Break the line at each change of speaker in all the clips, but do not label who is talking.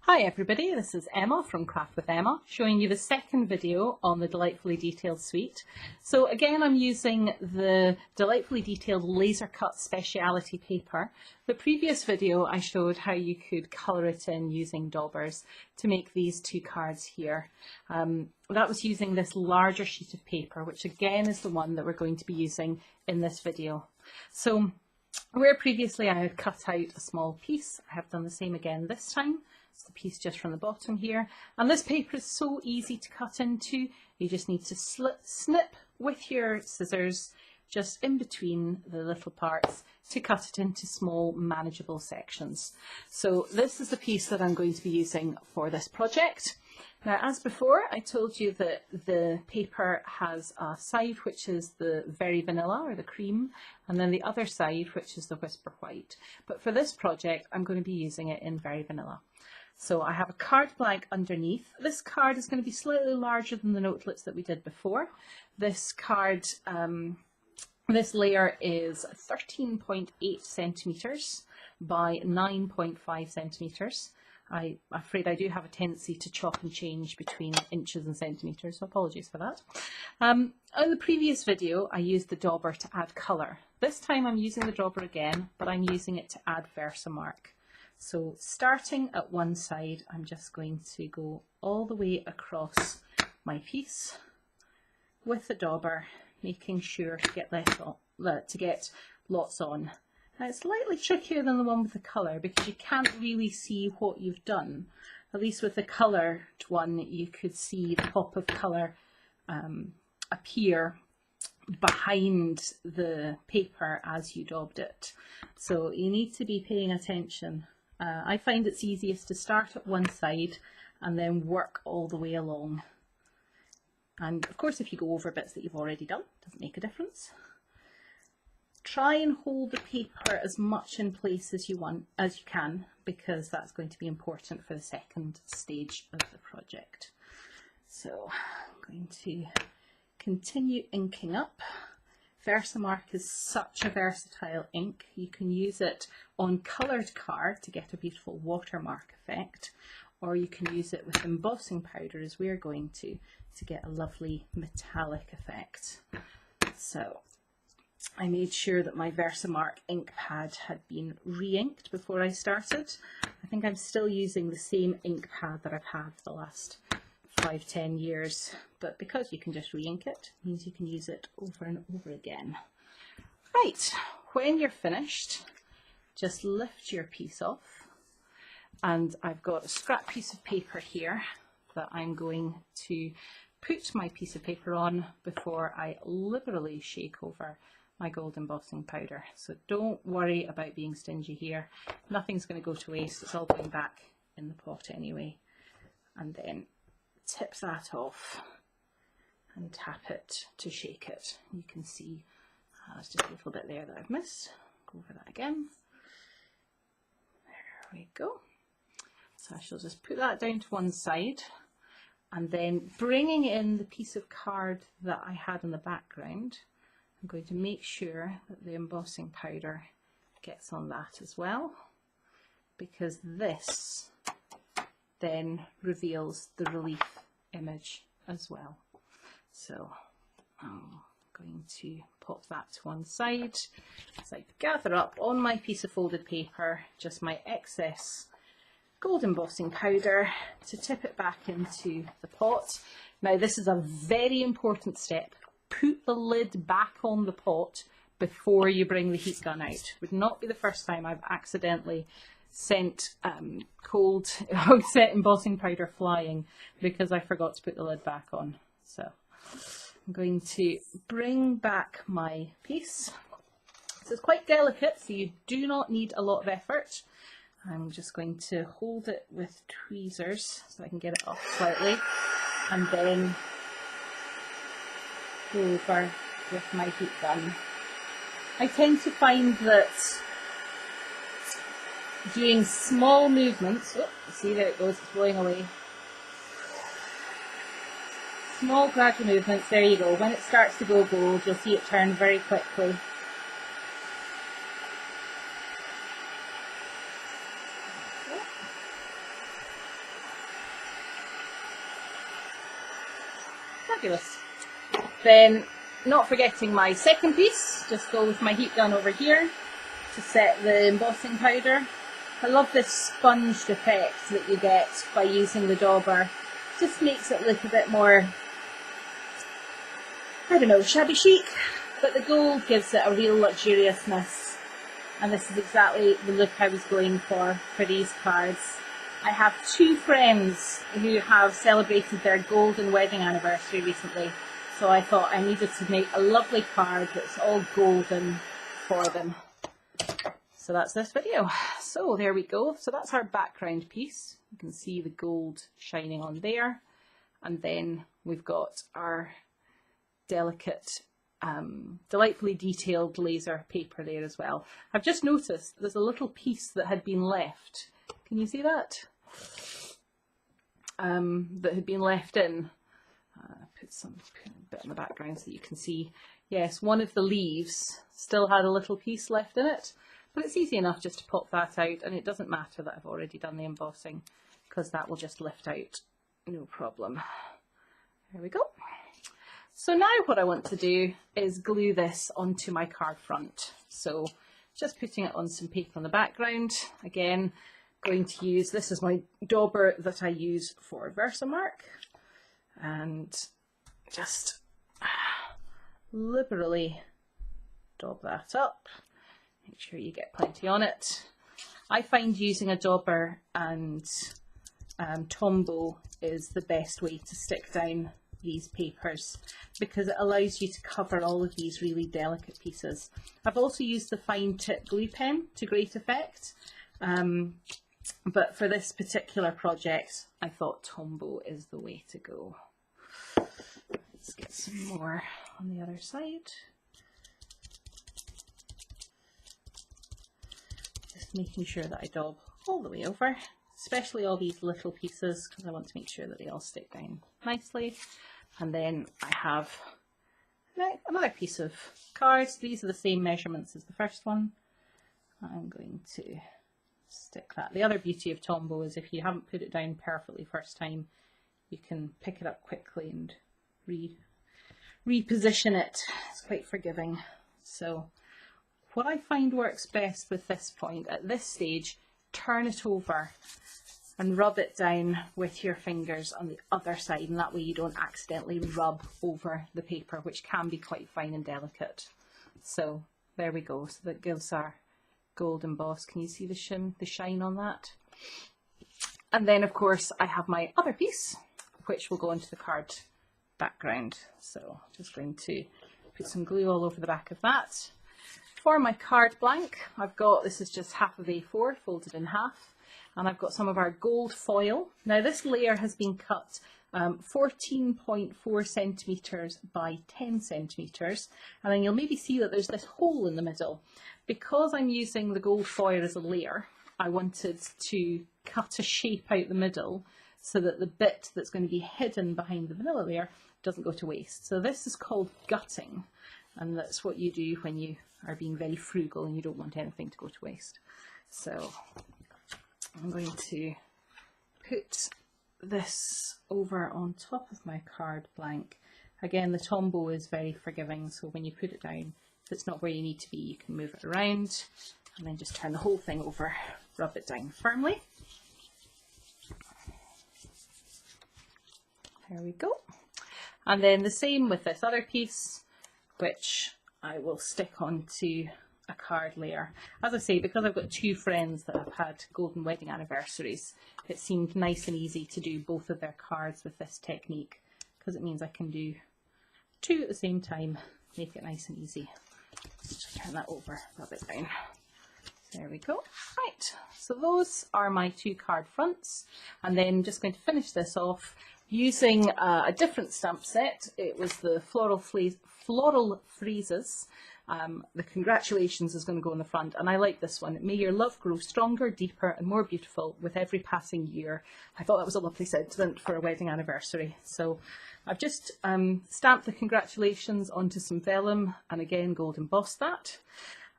Hi everybody, this is Emma from Craft with Emma, showing you the second video on the Delightfully Detailed suite. So again, I'm using the Delightfully Detailed laser cut speciality paper. The previous video I showed how you could colour it in using daubers to make these two cards here. That was using this larger sheet of paper, which again is the one that we're going to be using in this video. So where previously I had cut out a small piece, I have done the same again this time. It's the piece just from the bottom here, and this paper is so easy to cut into. You just need to snip with your scissors just in between the little parts to cut it into small manageable sections. So this is the piece that I'm going to be using for this project. Now, as before, I told you that the paper has a side which is the very vanilla or the cream, and then the other side which is the whisper white. But for this project, I'm going to be using it in very vanilla. So I have a card blank underneath. This card is going to be slightly larger than the notelets that we did before. This card, this layer is 13.8 centimetres by 9.5 centimetres. I'm afraid I do have a tendency to chop and change between inches and centimetres, so apologies for that. In the previous video, I used the dauber to add colour. This time I'm using the dauber again, but I'm using it to add Versamark. So starting at one side, I'm just going to go all the way across my piece with the dauber, making sure to get lots on. Now it's slightly trickier than the one with the colour because you can't really see what you've done. At least with the coloured one, you could see the pop of colour appear behind the paper as you daubed it. So you need to be paying attention. I find it's easiest to start at one side and then work all the way along. And of course, if you go over bits that you've already done, it doesn't make a difference. Try and hold the paper as much in place as you can, because that's going to be important for the second stage of the project. So I'm going to continue inking up. Versamark is such a versatile ink. You can use it on coloured card to get a beautiful watermark effect, or you can use it with embossing powder as we're going to get a lovely metallic effect. So I made sure that my Versamark ink pad had been re-inked before I started. I think I'm still using the same ink pad that I've had for the last 5-10 years, but because you can just re-ink it, means you can use it over and over again. Right, when you're finished, just lift your piece off, and I've got a scrap piece of paper here that I'm going to put my piece of paper on before I liberally shake over my gold embossing powder. So don't worry about being stingy here. Nothing's going to go to waste. It's all going back in the pot anyway. And then tip that off and tap it to shake it. You can see there's just a little bit there that I've missed. Go over that again. There we go. So I shall just put that down to one side, and then bringing in the piece of card that I had in the background, I'm going to make sure that the embossing powder gets on that as well, because this then reveals the relief image as well. So I'm going to pop that to one side as I gather up on my piece of folded paper just my excess gold embossing powder to tip it back into the pot. Now this is a very important step. Put the lid back on the pot before you bring the heat gun out. It would not be the first time I've accidentally sent set embossing powder flying because I forgot to put the lid back on. So I'm going to bring back my piece. This is quite delicate, so you do not need a lot of effort. I'm just going to hold it with tweezers so I can get it off slightly, and then go over with my heat gun. I tend to find that doing small movements, see there it goes, it's blowing away. Small gradual movements, there you go. When it starts to go gold, you'll see it turn very quickly. Fabulous. Then, not forgetting my second piece, just go with my heat gun over here to set the embossing powder. I love this sponged effect that you get by using the dauber. Just makes it look a bit more, I don't know, shabby chic, but the gold gives it a real luxuriousness. And this is exactly the look I was going for these cards. I have two friends who have celebrated their golden wedding anniversary recently, so I thought I needed to make a lovely card that's all golden for them. So that's this video. So there we go. So that's our background piece. You can see the gold shining on there. And then we've got our delicate, delightfully detailed laser paper there as well. I've just noticed there's a little piece that had been left. Can you see that? That had been left in. Put a bit in the background so that you can see. Yes, one of the leaves still had a little piece left in it. But it's easy enough just to pop that out, and it doesn't matter that I've already done the embossing because that will just lift out, no problem. There we go. So now what I want to do is glue this onto my card front. So just putting it on some paper on the background. Again, going to use, this is my dauber that I use for Versamark, and just liberally daub that up. Make sure you get plenty on it. I find using a dauber and Tombow is the best way to stick down these papers because it allows you to cover all of these really delicate pieces. I've also used the fine tip glue pen to great effect, but for this particular project I thought Tombow is the way to go. Let's get some more on the other side. Making sure that I daub all the way over, especially all these little pieces because I want to make sure that they all stick down nicely. And then I have another piece of cards. These are the same measurements as the first one. I'm going to stick that. The other beauty of Tombow is if you haven't put it down perfectly first time, you can pick it up quickly and reposition it. It's quite forgiving. So what I find works best with this point, at this stage, turn it over and rub it down with your fingers on the other side, and that way you don't accidentally rub over the paper, which can be quite fine and delicate. So there we go. So that gives our gold emboss. Can you see the shine on that? And then of course I have my other piece, which will go into the card background. So just going to put some glue all over the back of that. For my card blank, I've got, this is just half of A4 folded in half, and I've got some of our gold foil. Now this layer has been cut 14.4 centimetres by 10 centimetres, and then you'll maybe see that there's this hole in the middle. Because I'm using the gold foil as a layer, I wanted to cut a shape out the middle so that the bit that's going to be hidden behind the vanilla layer doesn't go to waste. So this is called gutting, and that's what you do when you are being very frugal and you don't want anything to go to waste. So I'm going to put this over on top of my card blank. Again, the Tombow is very forgiving, so when you put it down, if it's not where you need to be, you can move it around and then just turn the whole thing over, rub it down firmly. There we go. And then the same with this other piece, which I will stick onto a card layer. As I say, because I've got two friends that have had golden wedding anniversaries, it seemed nice and easy to do both of their cards with this technique, because it means I can do two at the same time, make it nice and easy. Just turn that over, rub it down. There we go. Right, so those are my two card fronts, and then I'm just going to finish this off using a different stamp set. It was the Floral Freezes. The congratulations is going to go on the front, and I like this one. May your love grow stronger, deeper and more beautiful with every passing year. I thought that was a lovely sentiment for a wedding anniversary. So I've just stamped the congratulations onto some vellum and again gold embossed that.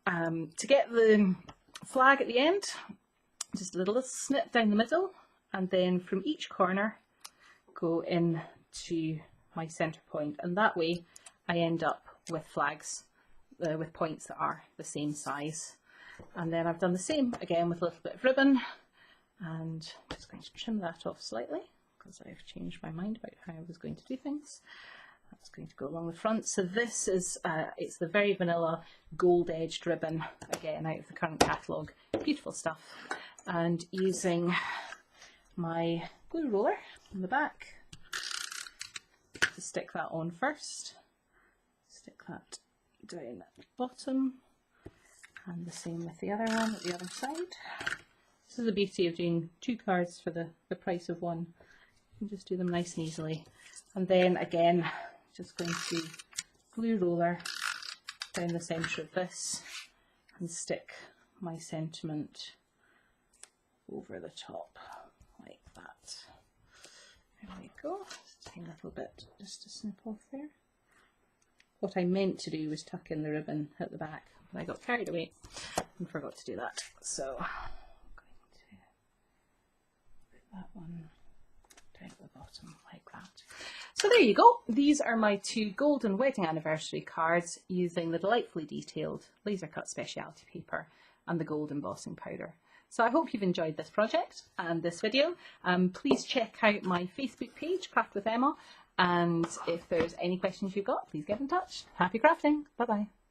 To get the flag at the end, just a little snip down the middle, and then from each corner go in to my center point, and that way I end up with flags with points that are the same size. And then I've done the same again with a little bit of ribbon, and I'm just going to trim that off slightly because I've changed my mind about how I was going to do things. That's going to go along the front. So this is, it's the very vanilla gold edged ribbon, again out of the current catalogue. Beautiful stuff. And using my glue roller on the back to stick that on first. Stick that down at the bottom, and the same with the other one at the other side. This is the beauty of doing 2 cards for the price of one. You can just do them nice and easily. And then again, just going to glue roller down the centre of this and stick my sentiment over the top like that. There we go. Just take a little bit just to snip off there. What I meant to do was tuck in the ribbon at the back, but I got carried away and forgot to do that. So I'm going to put that one down at the bottom like that. So there you go. These are my 2 golden wedding anniversary cards using the delightfully detailed laser cut speciality paper and the gold embossing powder. So I hope you've enjoyed this project and this video. Please check out my Facebook page, Craft with Emma, and if there's any questions you've got, please get in touch. Happy crafting. Bye bye.